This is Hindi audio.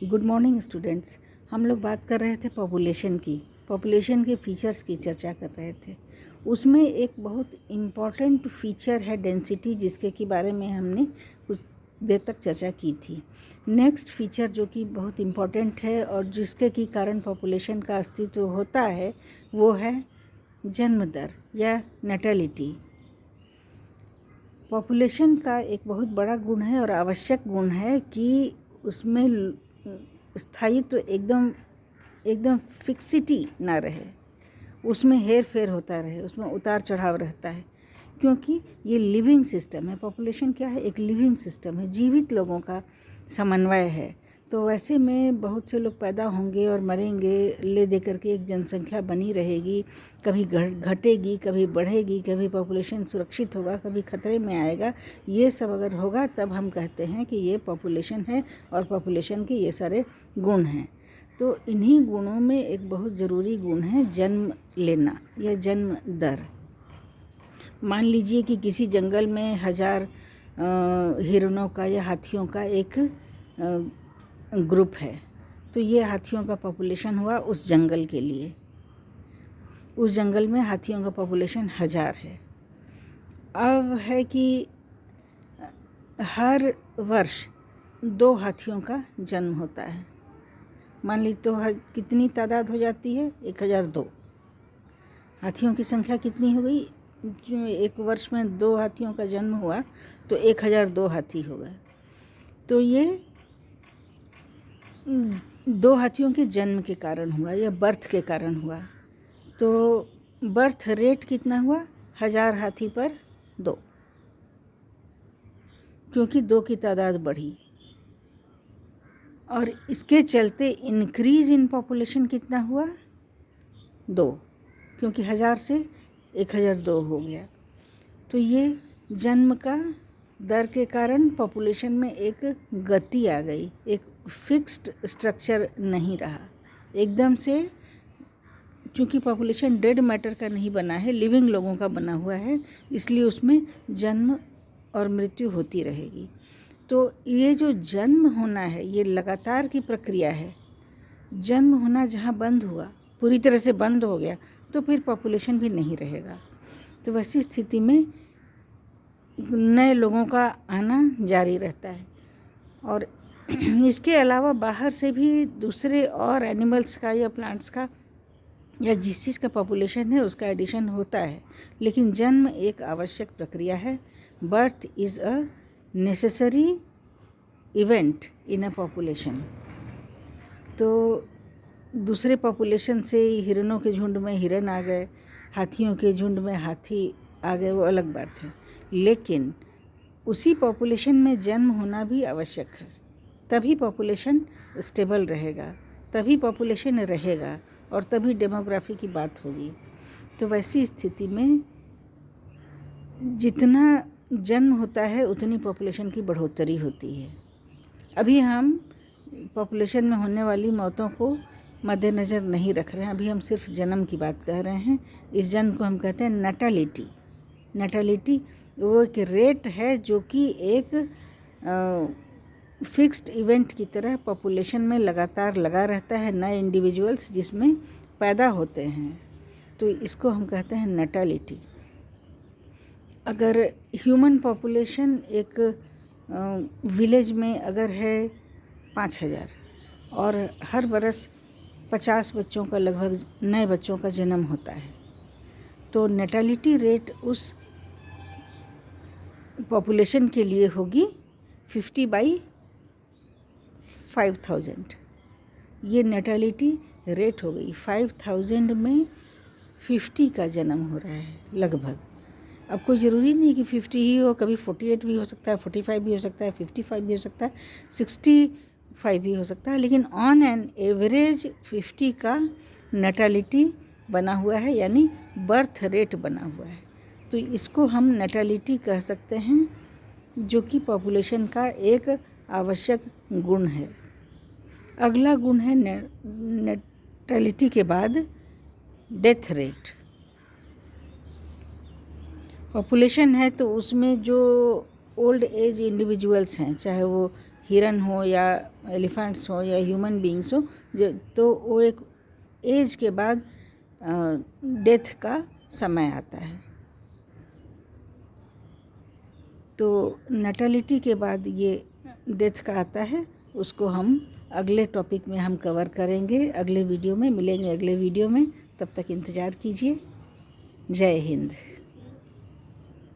Good morning students. हम लोग बात कर रहे थे पॉपुलेशन के फीचर्स की चर्चा कर रहे थे। उसमें एक बहुत इम्पॉर्टेंट फीचर है डेंसिटी, जिसके के बारे में हमने कुछ देर तक चर्चा की थी। नेक्स्ट फीचर जो कि बहुत इम्पॉर्टेंट है और जिसके की कारण पॉपुलेशन का अस्तित्व होता है वो है जन्म दर या नेटलिटी। पॉपुलेशन का एक बहुत बड़ा गुण है और आवश्यक गुण है कि उसमें स्थायित्व एकदम फिक्सिटी ना रहे, उसमें हेर फेर होता रहे, उसमें उतार चढ़ाव रहता है, क्योंकि ये लिविंग सिस्टम है। पॉपुलेशन क्या है? एक लिविंग सिस्टम है, जीवित लोगों का समन्वय है। तो वैसे में बहुत से लोग पैदा होंगे और मरेंगे, ले दे करके एक जनसंख्या बनी रहेगी, कभी घटेगी, कभी बढ़ेगी, कभी पॉपुलेशन सुरक्षित होगा, कभी खतरे में आएगा। ये सब अगर होगा तब हम कहते हैं कि ये पॉपुलेशन है और पॉपुलेशन के ये सारे गुण हैं। तो इन्हीं गुणों में एक बहुत ज़रूरी गुण है जन्म लेना या जन्म दर। मान लीजिए कि किसी जंगल में 1000 हिरणों का या हाथियों का एक ग्रुप है, तो ये हाथियों का पॉपुलेशन हुआ उस जंगल के लिए। उस जंगल में हाथियों का पॉपुलेशन 1000 है। अब है कि हर वर्ष 2 हाथियों का जन्म होता है। मान ली तो कितनी तादाद हो जाती है? 1002। हाथियों की संख्या कितनी हो गई? जो एक वर्ष में 2 हाथियों का जन्म हुआ तो 1002 हाथी हो गए। तो ये 2 हाथियों के जन्म के कारण हुआ या बर्थ के कारण हुआ। तो बर्थ रेट कितना हुआ? 1000 हाथी पर 2, क्योंकि 2 की तादाद बढ़ी। और इसके चलते इंक्रीज इन पॉपुलेशन कितना हुआ? 2, क्योंकि 1000 से 1002 हो गया। तो ये जन्म का दर के कारण पॉपुलेशन में एक गति आ गई, एक फिक्स्ड स्ट्रक्चर नहीं रहा एकदम से। क्योंकि पॉपुलेशन डेड मैटर का नहीं बना है, लिविंग लोगों का बना हुआ है, इसलिए उसमें जन्म और मृत्यु होती रहेगी। तो ये जो जन्म होना है ये लगातार की प्रक्रिया है। जन्म होना जहाँ बंद हुआ, पूरी तरह से बंद हो गया, तो फिर पॉपुलेशन भी नहीं रहेगा। तो वैसी स्थिति में नए लोगों का आना जारी रहता है। और इसके अलावा बाहर से भी दूसरे और एनिमल्स का या प्लांट्स का या जिस चीज़ का पॉपुलेशन है उसका एडिशन होता है, लेकिन जन्म एक आवश्यक प्रक्रिया है। Birth is a necessary event in a population. तो दूसरे पॉपुलेशन से हिरणों के झुंड में हिरण आ गए, हाथियों के झुंड में हाथी आ गए, वो अलग बात है, लेकिन उसी पॉपुलेशन में जन्म होना भी आवश्यक है। तभी पॉपुलेशन स्टेबल रहेगा, तभी पॉपुलेशन रहेगा और तभी डेमोग्राफी की बात होगी। तो वैसी स्थिति में जितना जन्म होता है उतनी पॉपुलेशन की बढ़ोतरी होती है। अभी हम पॉपुलेशन में होने वाली मौतों को मद्देनज़र नहीं रख रहे हैं, अभी हम सिर्फ जन्म की बात कह रहे हैं। इस जन्म को हम कहते हैं नैटेलिटी। नैटेलिटी वो एक रेट है जो कि एक फिक्स्ड इवेंट की तरह पॉपुलेशन में लगातार लगा रहता है, नए इंडिविजुअल्स जिसमें पैदा होते हैं, तो इसको हम कहते हैं नैटेलिटी। अगर ह्यूमन पॉपुलेशन एक विलेज में अगर है 5000 और हर बरस 50 बच्चों का लगभग नए बच्चों का जन्म होता है, तो नैटेलिटी रेट उस पॉपुलेशन के लिए होगी 50/5000। ये नैटेलिटी रेट हो गई। 5000 में 50 का जन्म हो रहा है लगभग। अब कोई ज़रूरी नहीं कि 50 ही हो, कभी 48 भी हो सकता है, 45 भी हो सकता है, 55 भी हो सकता है, 65 भी हो सकता है, लेकिन ऑन एन एवरेज 50 का नैटेलिटी बना हुआ है, यानी बर्थ रेट बना हुआ है। तो इसको हम नैटेलिटी कह सकते हैं, जो कि पॉपुलेशन का एक आवश्यक गुण है। अगला गुण है नैटेलिटी के बाद डेथ रेट। पॉपुलेशन है तो उसमें जो ओल्ड एज इंडिविजुअल्स हैं, चाहे वो हिरन हो या एलिफेंट्स हो या ह्यूमन बींग्स हो, जो तो वो एक एज के बाद डेथ का समय आता है। तो नैटेलिटी के बाद ये डेथ का आता है, उसको हम अगले टॉपिक में हम कवर करेंगे, अगले वीडियो में मिलेंगे, अगले वीडियो में। तब तक इंतज़ार कीजिए। जय हिंद।